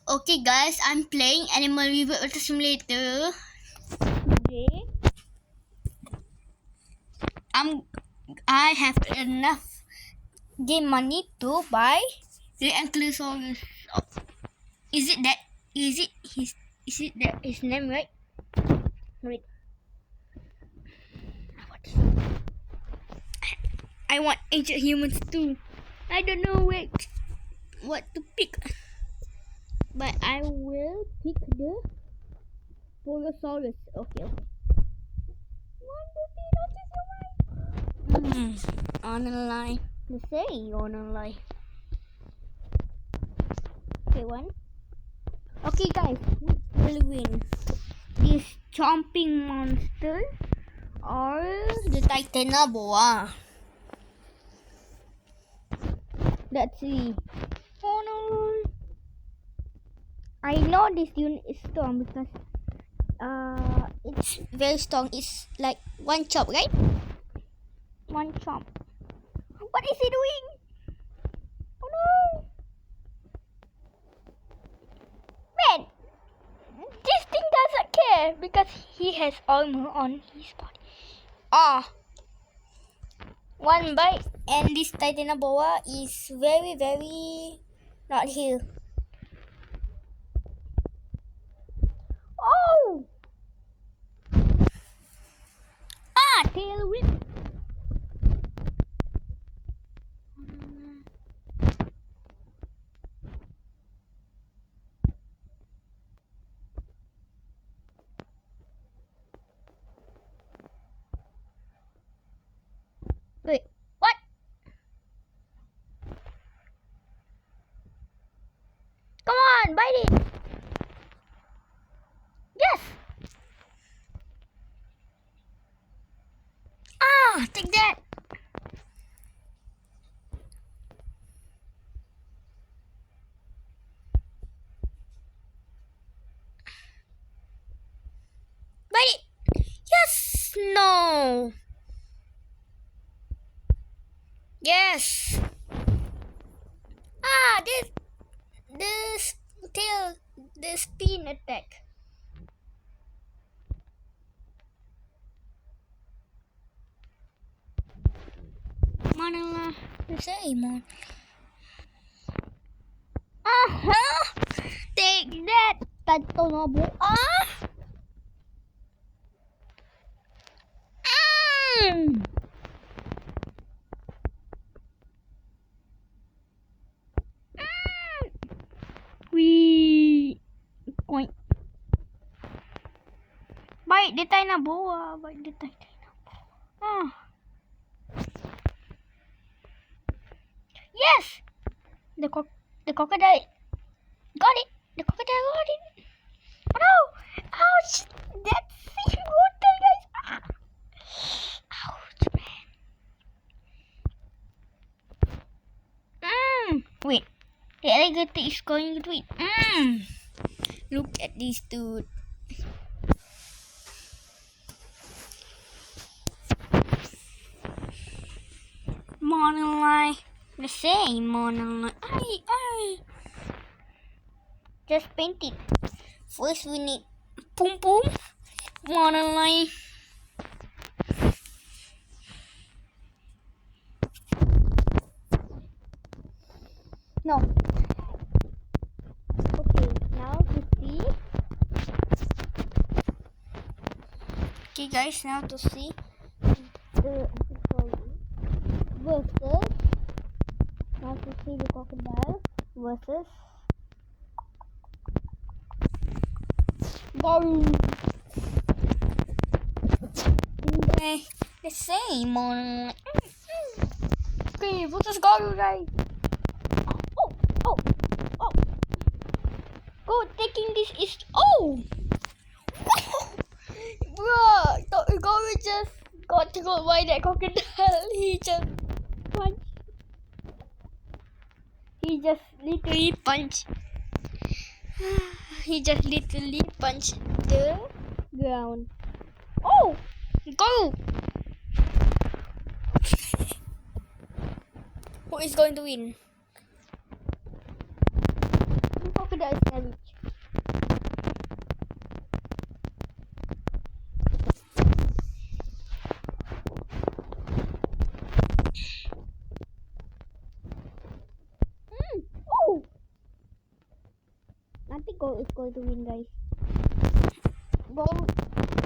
Okay guys, I'm playing Animal Revolt Simulator. Today, I have enough game money to buy the Ankylosaurus. Is it that? Is it that his name right? Wait. I want ancient humans too. I don't know what to pick, but I will pick the Borosaurus. Okay. Online. Let's say online. Okay, one. Okay, guys, who will win? This chomping monster or the Titanoboa? Let's see. Oh no! I know this unit is strong because it's very strong. It's like one chop, right? One chop. What is he doing? Oh no! Man, this thing doesn't care because he has armor on his body. Ah, one bite and this Titanoboa is very not here. Oh! Tail whip. Wait, what? Come on, bite it. Yes. Take that. Bite it. Yes. No. Yes. This tail, the spin attack. Mana say mon. Take that, Titanoboa. We point. Bite the Titanoboa. Bite the Titanoboa. Yes! The crocodile got it! The crocodile got it! Oh no! Ouch! That's seawater, guys! Ouch, man! Wait. The alligator is going to eat. Look at this dude. Monolith. The same monolith. Just paint it. First we need pum pum. Monolith. No. Okay, now to see. Okay guys, now to see the versus. Now to see the crocodile versus Garu. The same on. Okay, versus Garu, guys. Oh. Go taking this is Bro, Garu just got killed by that crocodile. He just punched. He just literally punched the ground. Oh! Go! Who is going to win? crocodile savage. Oh! I think Go is going to win, guys. Go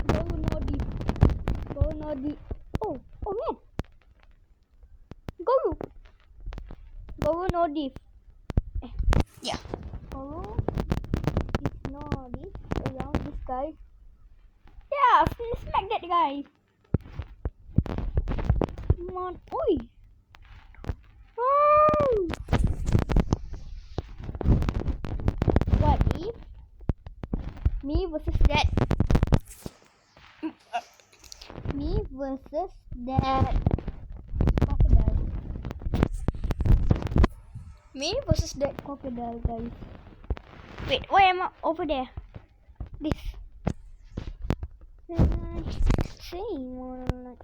no deep. Go no deep. Oh man. Go no deep. Yeah. Go is no deep around this guy. Yeah, smack that guy. Come on. Oi. Oh. What if me versus that? Me versus that crocodile. Me versus that crocodile, guys. Wait, why am I over there? This. Same one.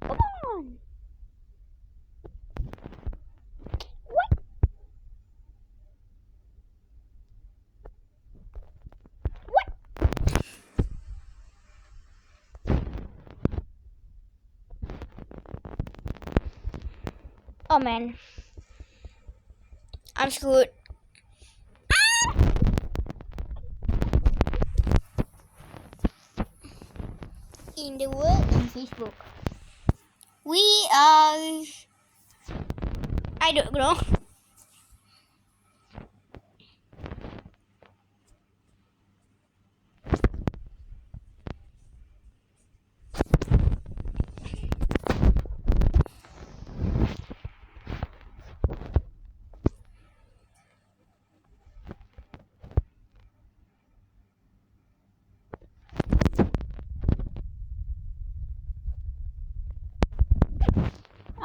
Come on. What? Oh man, I'm screwed. In the world in Facebook, we are, I don't know.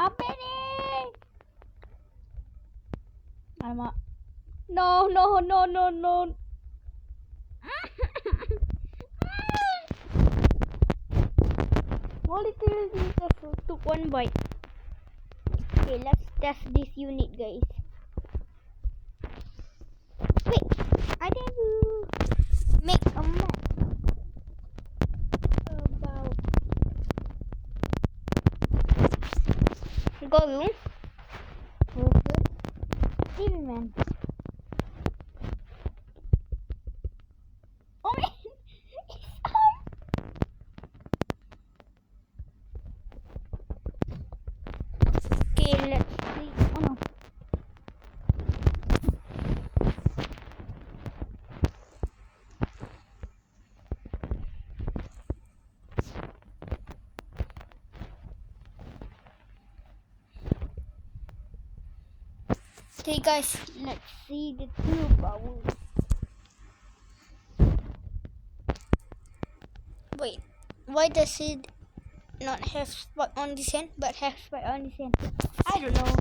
Apa ni? Alamak. No. Molecule Jesus took one bite. Okay, let's test this unit, guys. Wait, I need to make a map about Goru versus Steelman. Oh man, his arm. Okay, let's see. Oh no. Okay guys, let's see the two powers. Wait, why does it not have spot on this end but have spot on this end? I don't know.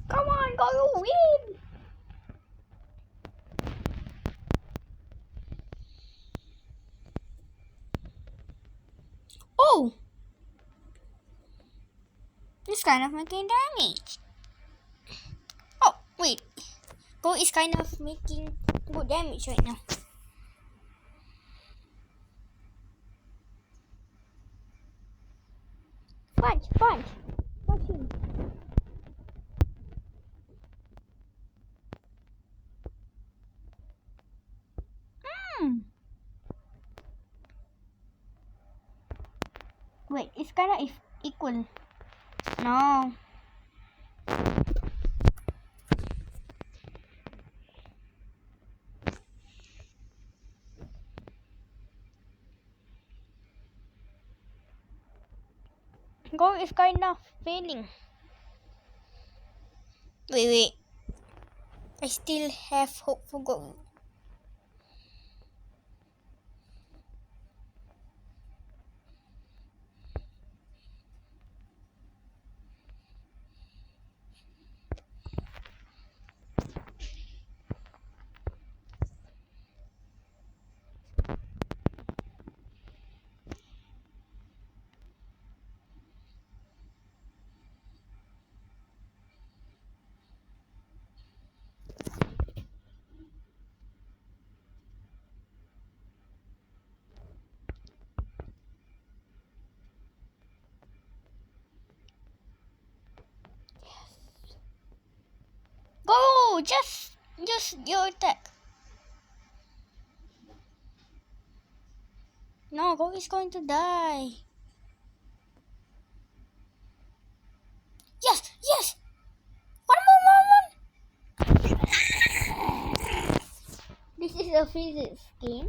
Come on, go win! Oh! It's kind of making damage. Oh, wait. Go is kind of making good damage right now. Punch him. Wait, it's kind of equal. No. Go is kind of failing. Wait. I still have hope for Go. just use your attack. No, Go is going to die. Yes, yes. One more. This is a physics game.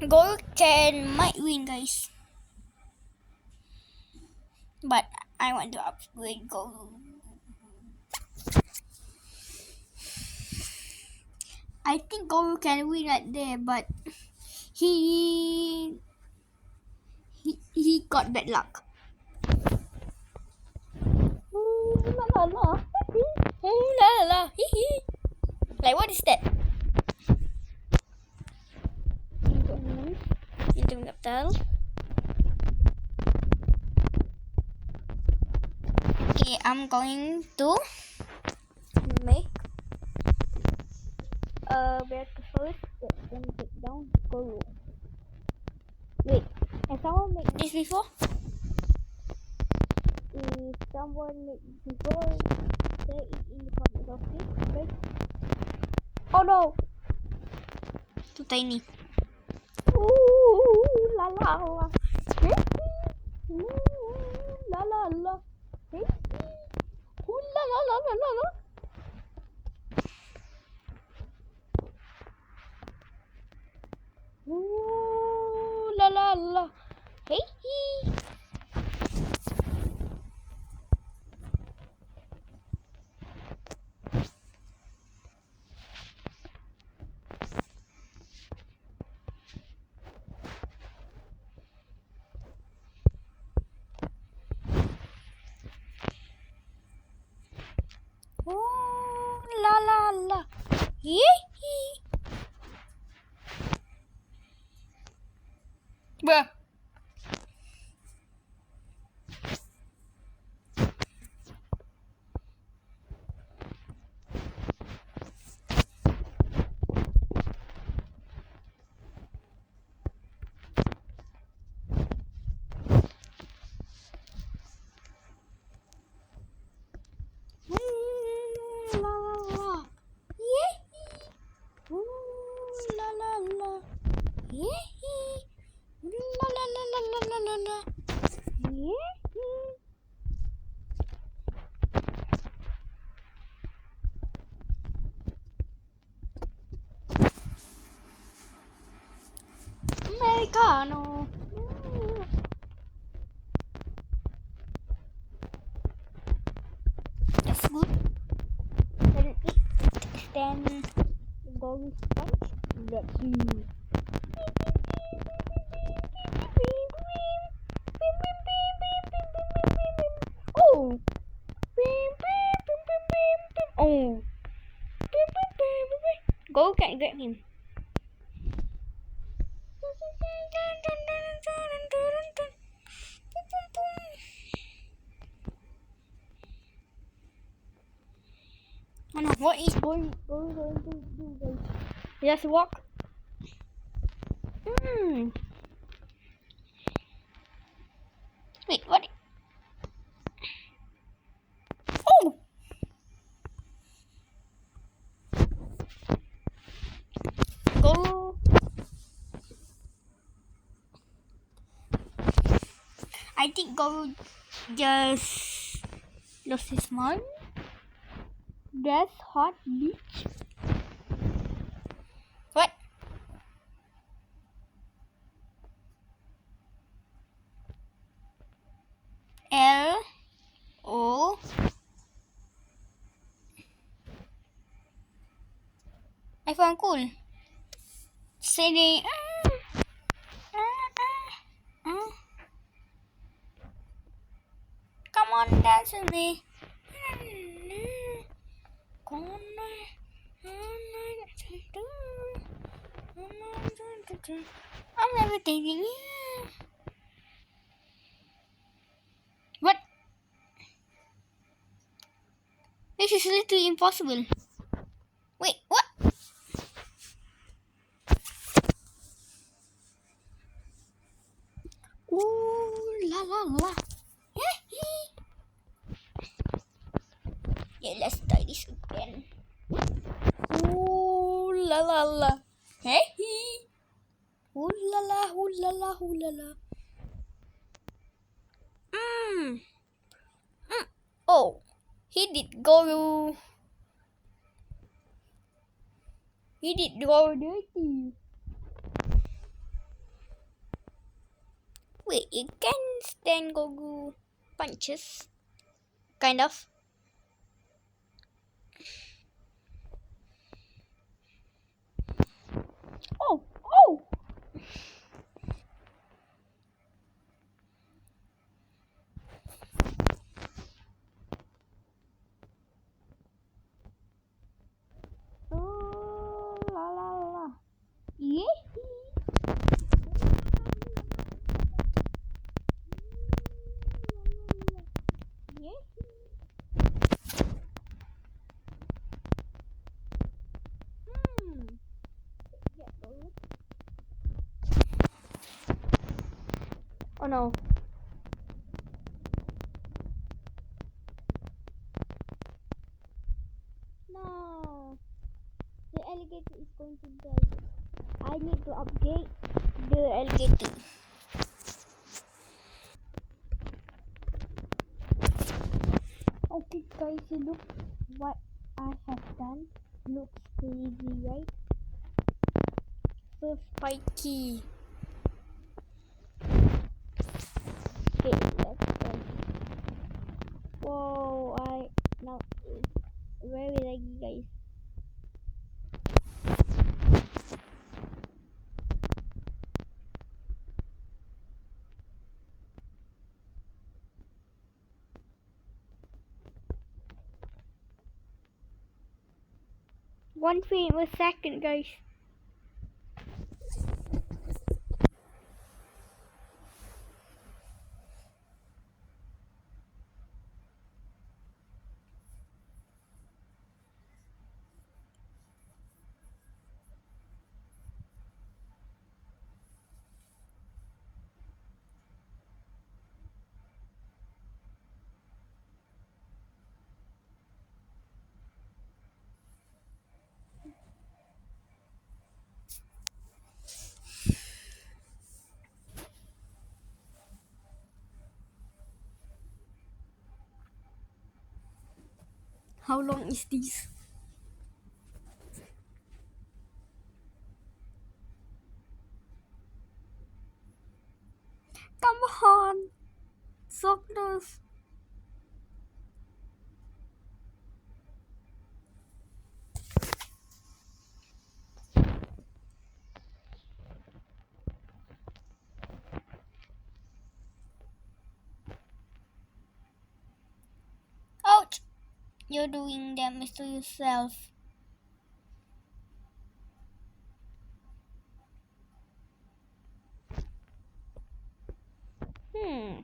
Go might win, guys. But I want to upgrade Go. I think Go can win right there, but he got bad luck. Ooh la la la. Ooh la la la. Like, what is that? Itu Reptile. Okay, I'm going to make a better first that can take down Goro. Wait, has someone made this before? If someone made this before, say it in the comments, okay? Oh no! Too tiny. Ooh la la la. Ooh la la la. Ooh la la la la la la. Ooh la la la. Hey. Ooh la la la. Yee. Bruh. La la la. Yee. Ooh la la la. Yee. La la la la la la la la. Yee. Americano. That's good. Can it extend the goal punch? Let's see. Oh! Oh! Go can't get him. Oh no, what is going to do, guys? Just walk. Wait, what? Oh! Go. I think Go just lost his mind. That's hot beach. What? L-O. I found cool. Say come on, dance with me. I'm never taking you. What? This is literally impossible. Wait, what? Ooh la la la. Yeah, let's try this again. Hey. Ooh la la, ooh la la, ooh la la. Mm. Mm. Oh, he did go. He did go dirty. Wait, you can stand Goku punches, kind of. Oh, oh. Oh, la la la. Yeah. Yeah. Hmm. Oh no. No. The alligator is going to die. I need to upgrade the alligator. Okay guys, you look what I have done. Looks crazy, right? So spiky. Okay, let's go. Whoa, now it's very laggy guys. One frame a second guys. How long is this? Come on, so close. Ouch! You're doing damage to yourself. Hmm.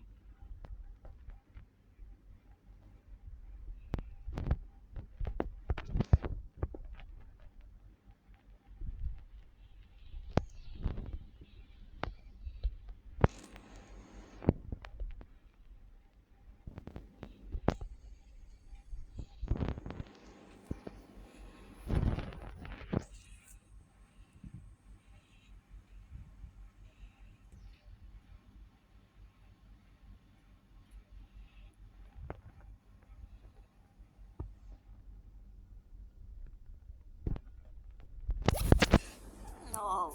No.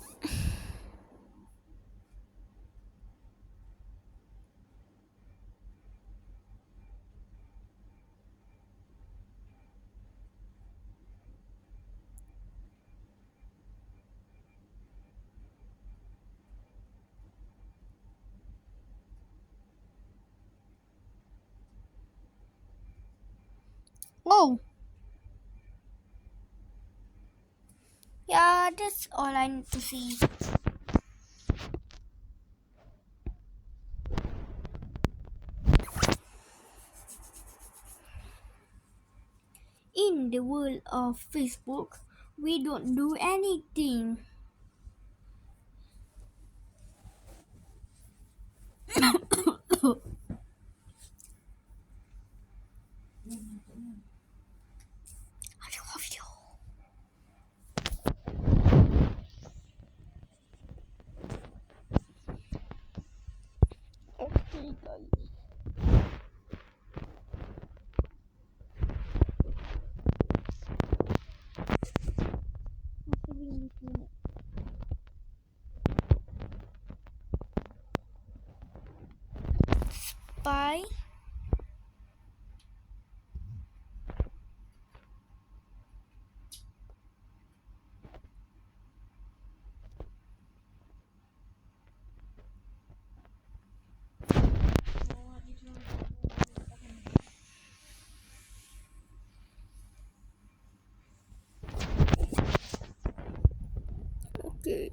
Oh. Yeah, that's all I need to see. In the world of Facebook, we don't do anything. I love you. Okay.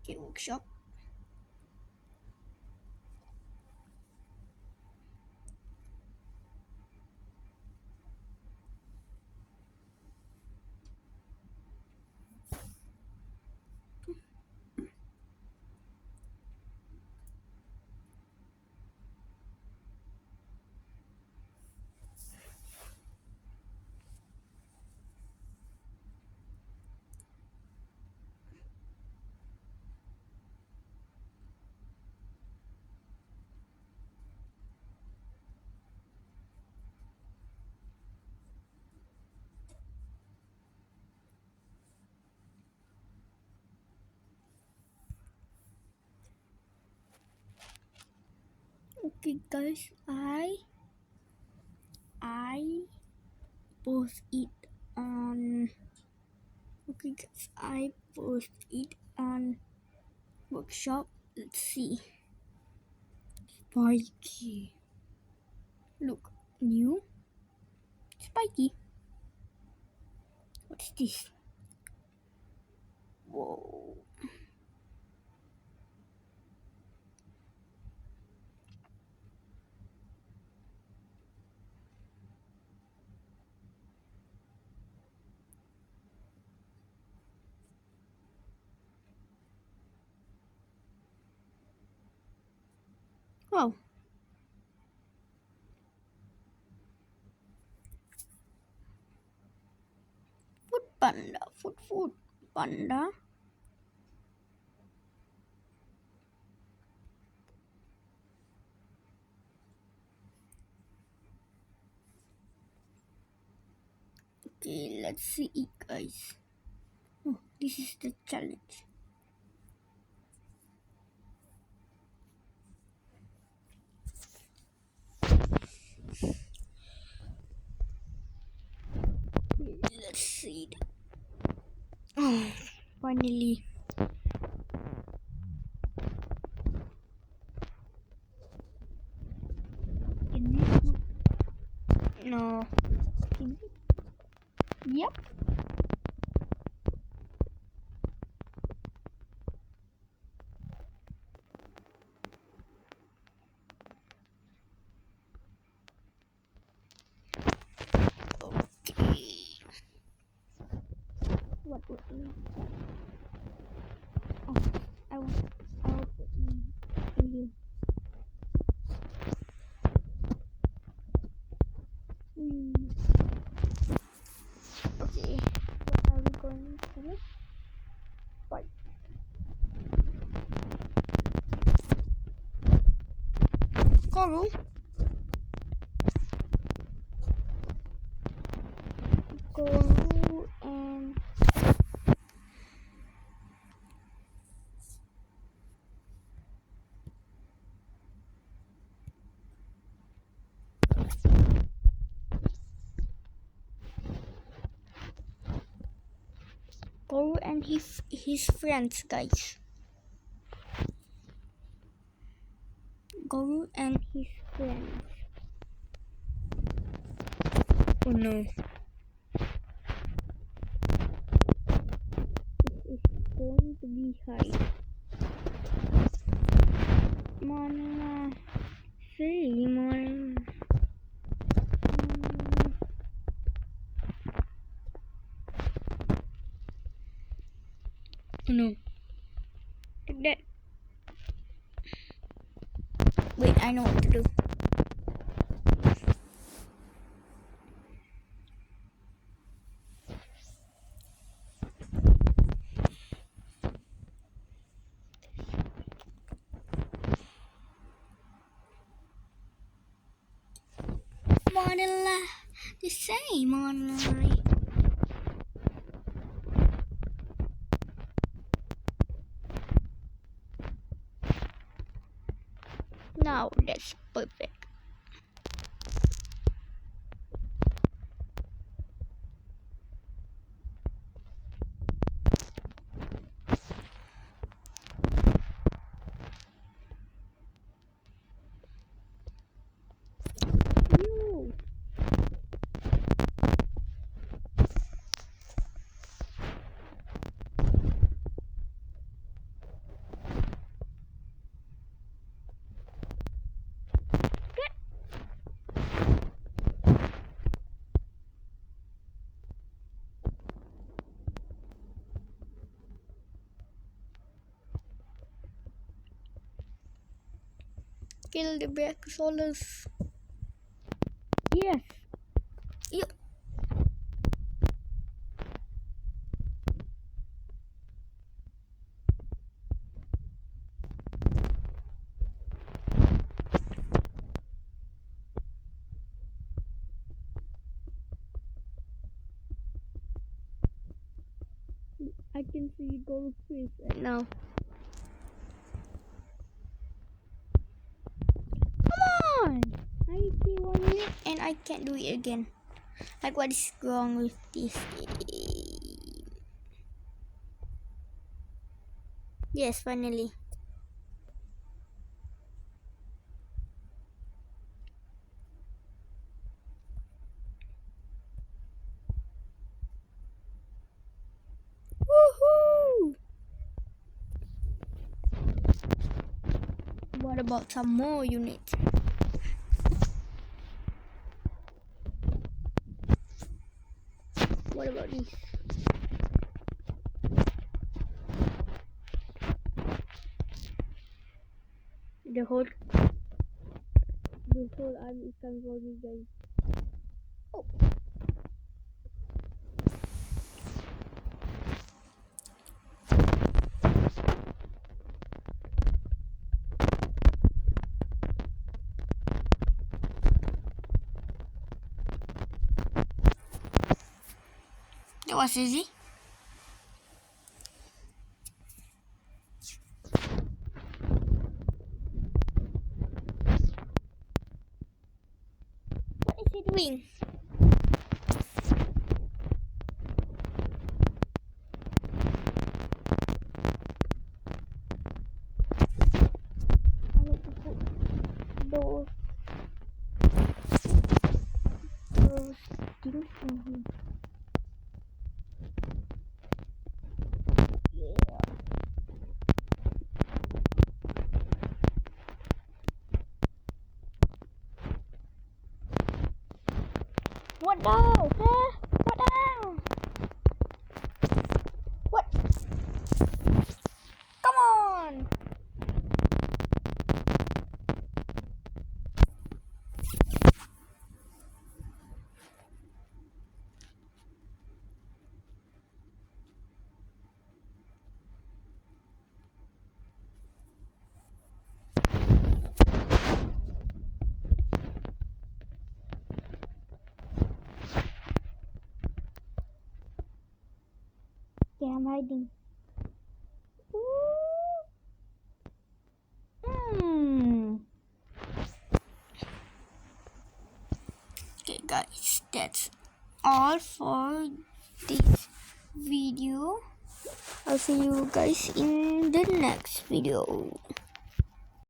Okay, workshop. Okay guys, I post it on I post it on workshop. Let's see. Spiky. Look, new spiky. What's this? Whoa. Wow. Food panda. Food panda. Okay, let's see it guys. Oh, this is the challenge. Let's see it. Oh, finally. Can we put... No. Can we... Yep. Okay. What would we... Oh, I will put in here. Okay, what are we going to do? Fight. Coral. Coral and Coral and his friends, guys. Guru and his friends. Oh no. This is going to be hard. Mana see mon. Oh no. Take that. Wait, I know what to do. Model the same online. Now that's perfect. Kill the Brachiosaurus. Yes. Yep. I can see goldfish right now. Come on! I see 1 minute and I can't do it again. Like, what is wrong with this game? Yes, finally. Woohoo! What about some more units? What about this? The whole army is coming for you guys. Oh. That was easy. What is he doing? I need to put those things in here. Yeah. What now? Huh? What now? What? Come on! Okay, I'm hiding. Okay guys, that's all for this video. I'll see you guys in the next video.